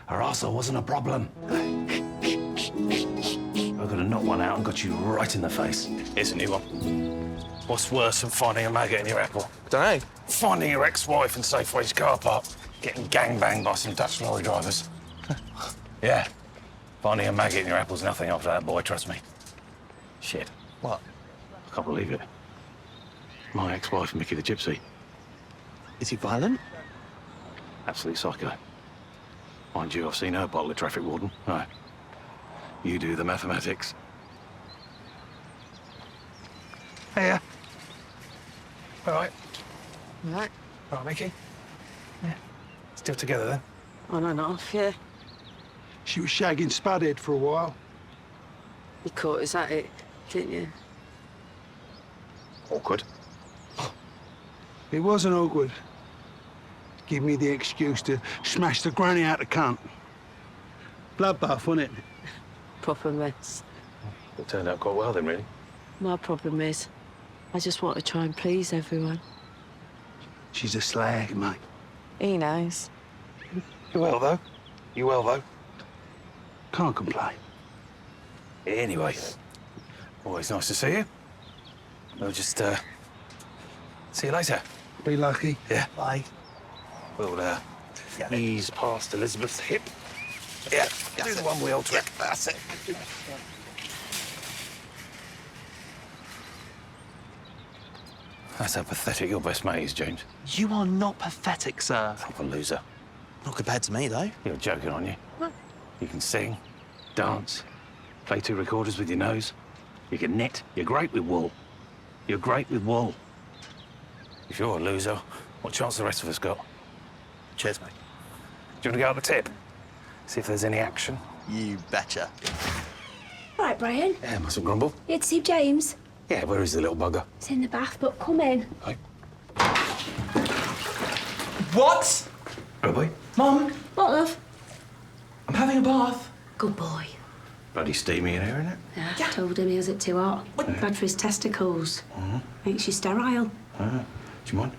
Her arsehole wasn't a problem. I could have knocked one out and got you right in the face. Here's a new one. What's worse than finding a maggot in your apple? Dunno. Finding your ex-wife in Safeway's car park, getting gangbanged by some Dutch lorry drivers. Yeah. Finding a maggot in your apple's nothing after that, boy, trust me. Shit. What? I can't believe it. My ex-wife, Mickey the Gypsy. Is he violent? Absolutely psycho. Mind you, I've seen her bottle of traffic warden. No. You do the mathematics. Hey, all right. Right. All right, Mickey. Yeah. Still together, then? On and off, yeah. She was shagging Spudhead for a while. You caught us at it, didn't you? Awkward. It wasn't awkward. Give me the excuse to smash the granny out the cunt. Bloodbath, wasn't it? Proper mess. It turned out quite well, then, really. My problem is, I just want to try and please everyone. She's a slag, mate. He knows. You well, though? You well, though? Can't complain. Anyway, always nice to see you. We'll just, see you later. Be lucky. Yeah. Bye. We'll, ease past Elizabeth's hip. Yeah, do the one-wheel trick. Yeah, that's it. That's how pathetic your best mate is, James. You are not pathetic, sir. Proper loser. Not compared to me, though. You're joking, aren't you? What? You can sing, dance, play two recorders with your nose. You can knit. You're great with wool. You're great with wool. If you're a loser, what chance the rest of us got? Cheers, mate. Do you want to go up the tip? See if there's any action? You betcha. Right, Brian. Yeah, mustn't grumble. You had to see James. Yeah, where is the little bugger? He's in the bath, but come in. Hey. What? Oh, boy. Mum, What, love? I'm having a bath. Good boy. Bloody steamy in here, isn't it? Yeah, told him he has it too hot. Bad for his testicles. Makes you sterile. Do you mind?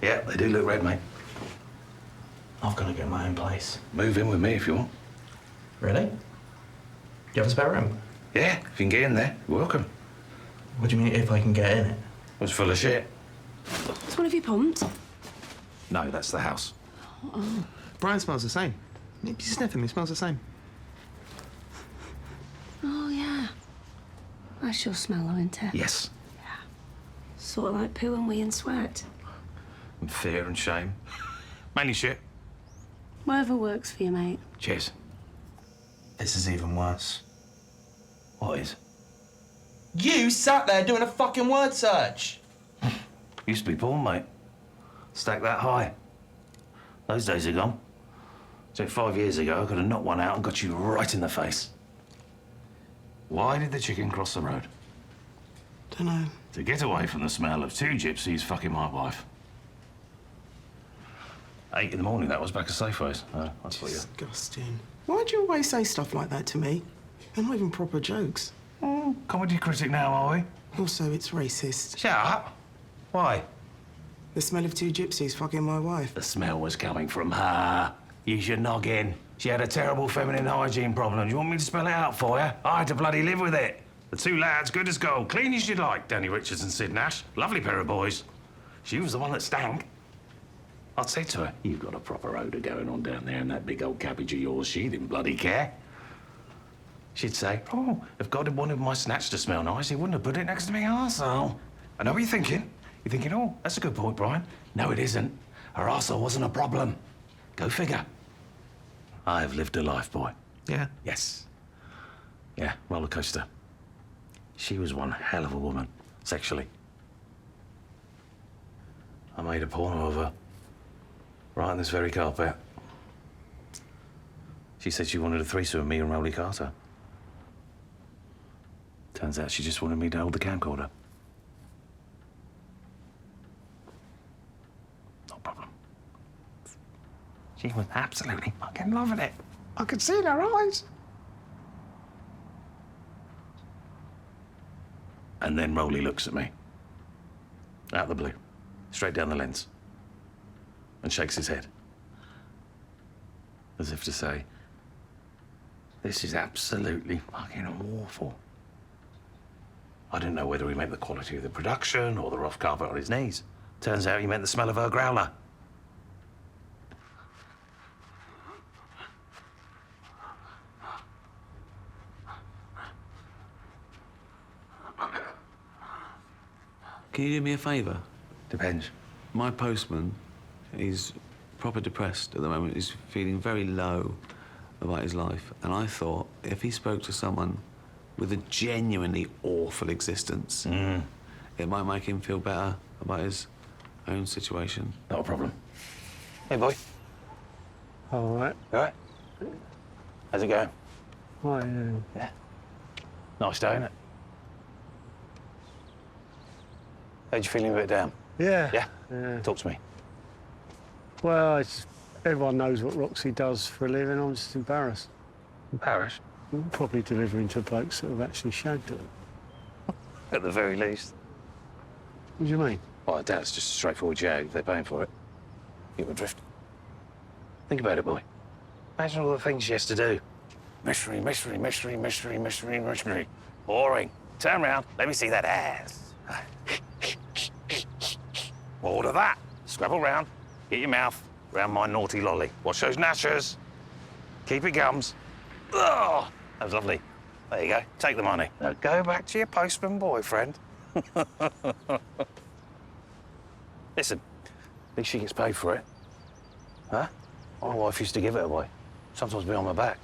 Yeah, they do look red, mate. I've got to get my own place. Move in with me if you want. Really? You have a spare room? Yeah, if you can get in there, you're welcome. What do you mean if I can get in it? It was full of shit. It's one of your pumped. No, that's the house. Brian smells the same. You sniff him, he smells the same. Oh, yeah. That's your smell, though, isn't it? Yes. Sort of like poo and wee and sweat. And fear and shame. Mainly shit. Whatever works for you, mate. Cheers. This is even worse. What is? You sat there doing a fucking word search. Used to be porn, mate. Stacked that high. Those days are gone. So 5 years ago, I could have knocked one out and got you right in the face. Why did the chicken cross the road? Dunno. To get away from the smell of two gypsies fucking my wife. 8 in the morning, that was back at Safeways. That's what you... Disgusting. Why do you always say stuff like that to me? They're not even proper jokes. Comedy critic now, are we? Also, it's racist. Shut up. Why? The smell of two gypsies fucking my wife. The smell was coming from her. Use your noggin. She had a terrible feminine hygiene problem. Do you want me to spell it out for you? I had to bloody live with it. The two lads, good as gold, clean as you like. Danny Richards and Sid Nash. Lovely pair of boys. She was the one that stank. I'd say to her, you've got a proper odour going on down there in that big old cabbage of yours. She didn't bloody care. She'd say, oh, if God had wanted my snatch to smell nice, he wouldn't have put it next to me arsehole. I know what you're thinking. You're thinking, oh, that's a good point, Brian. No, it isn't. Her arsehole wasn't a problem. Go figure. I have lived a life, boy. Yeah. Yes. Yeah, roller coaster. She was one hell of a woman, sexually. I made a porno of her. Right on this very carpet. She said she wanted a threesome with me and Rowley Carter. Turns out she just wanted me to hold the camcorder. No problem. She was absolutely fucking loving it. I could see in her eyes. And then Rowley looks at me. Out of the blue. Straight down the lens. And shakes his head. As if to say, this is absolutely fucking awful. I didn't know whether he meant the quality of the production or the rough carpet on his knees. Turns out he meant the smell of her growler. Can you do me a favour? Depends. My postman, he's proper depressed at the moment. He's feeling very low about his life. And I thought if he spoke to someone with a genuinely awful existence, it might make him feel better about his own situation. Not a problem. Hey, boy. All right. You all right? How's it going? Right, Yeah. Nice day, isn't it? How'd you feeling a bit down? yeah. Yeah? Talk to me. Well, everyone knows what Roxy does for a living. I'm just embarrassed. Embarrassed? Probably delivering to blokes that have actually shagged her. At the very least. What do you mean? Well, I doubt it's just a straightforward jag if they're paying for it. Get my drift. Think about it, boy. Imagine all the things she has to do. Mystery, mystery, mystery, mystery, mystery, mystery. Boring. Turn round, let me see that ass. Order that. Scrabble round, get your mouth round my naughty lolly. Watch those gnashers. Keep your gums. Oh, that was lovely. There you go. Take the money. Now go back to your postman boyfriend. Listen, at least she gets paid for it. Huh? My wife used to give it away. Sometimes behind my back.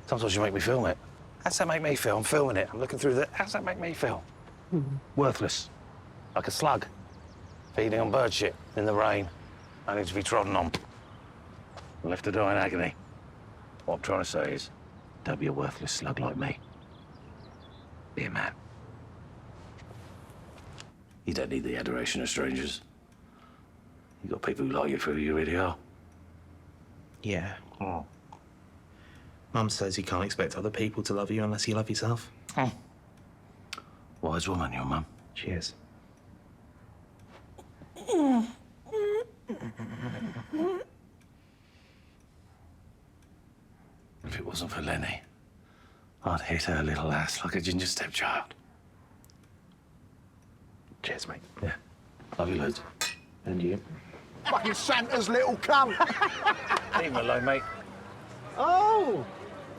Sometimes you make me film it. How's that make me feel? I'm filming it. I'm looking through the... How's that make me feel? Worthless. Like a slug. Feeding on bird shit in the rain. I need to be trodden on. Left to die in agony. What I'm trying to say is, don't be a worthless slug like me. Be a man. You don't need the adoration of strangers. You got people who like you for who you really are. Yeah. Mum says you can't expect other people to love you unless you love yourself. Wise woman, your mum. She is. If it wasn't for Lenny, I'd hit her little ass like a ginger stepchild. Cheers, mate. Yeah. Love you loads. And you? Fucking Santa's little cunt. Leave him alone, mate. Oh,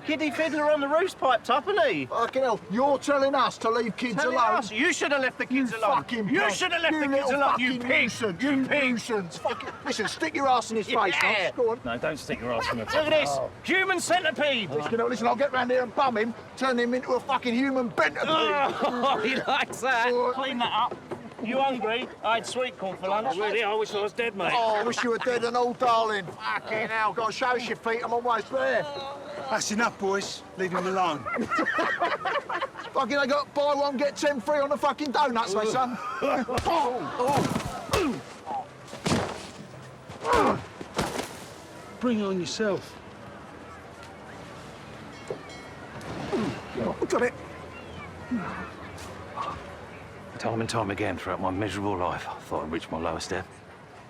Kiddie Fiddler on the roof's piped up, isn't he? Fucking hell, you're telling us to leave kids Telling alone? us, you should have left the kids alone. Fucking You pig. should have left You the kids little alone, you fucking pig. nuisance. You pig. Nuisance. Fucking, listen, stick your ass in his face, Yeah. Knox. Go on. No, don't stick your ass in the Look at this, human centipede. Listen, I'll get round here and bum him, turn him into a fucking human centipede. Oh, he likes that. Clean that up. You hungry? I had sweet corn for lunch. Really? I wish I was dead, mate. Oh, I wish you were dead and all, darling. Fucking hell, got to show us your feet, I'm almost there. That's enough, boys. Leave him alone. Fucking, they got buy one, get 10 free on the fucking donuts, mate, son. Bring it on yourself. Got it. Time and time again throughout my miserable life, I thought I'd reached my lowest ebb.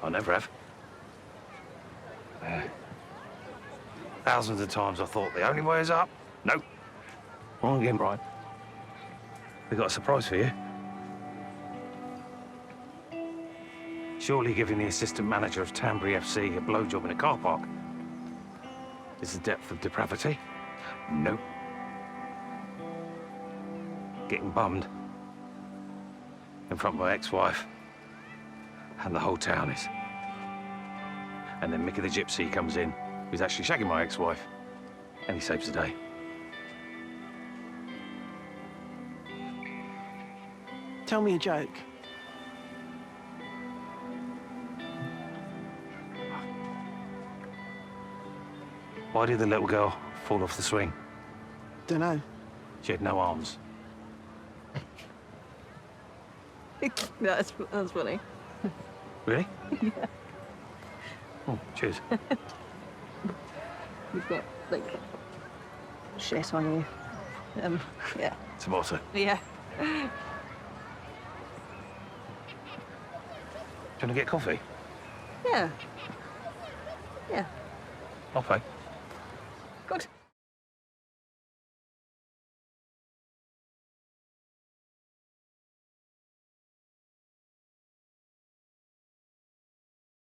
I never have. Thousands of times I thought the only way is up. Nope. Wrong again, Brian. We got a surprise for you. Surely giving the assistant manager of Tanbury FC a blowjob in a car park is the depth of depravity? Nope. Getting bummed in front of my ex-wife, and the whole town is. And then Mickey the Gypsy comes in, who's actually shagging my ex-wife, and he saves the day. Tell me a joke. Why did the little girl fall off the swing? Dunno. She had no arms. That's funny. Really? Yeah. Oh, cheers. You've got, like, shit on you. Yeah. Tomato. Yeah. Do you want to get coffee? Yeah. Yeah. I'll pay. Good.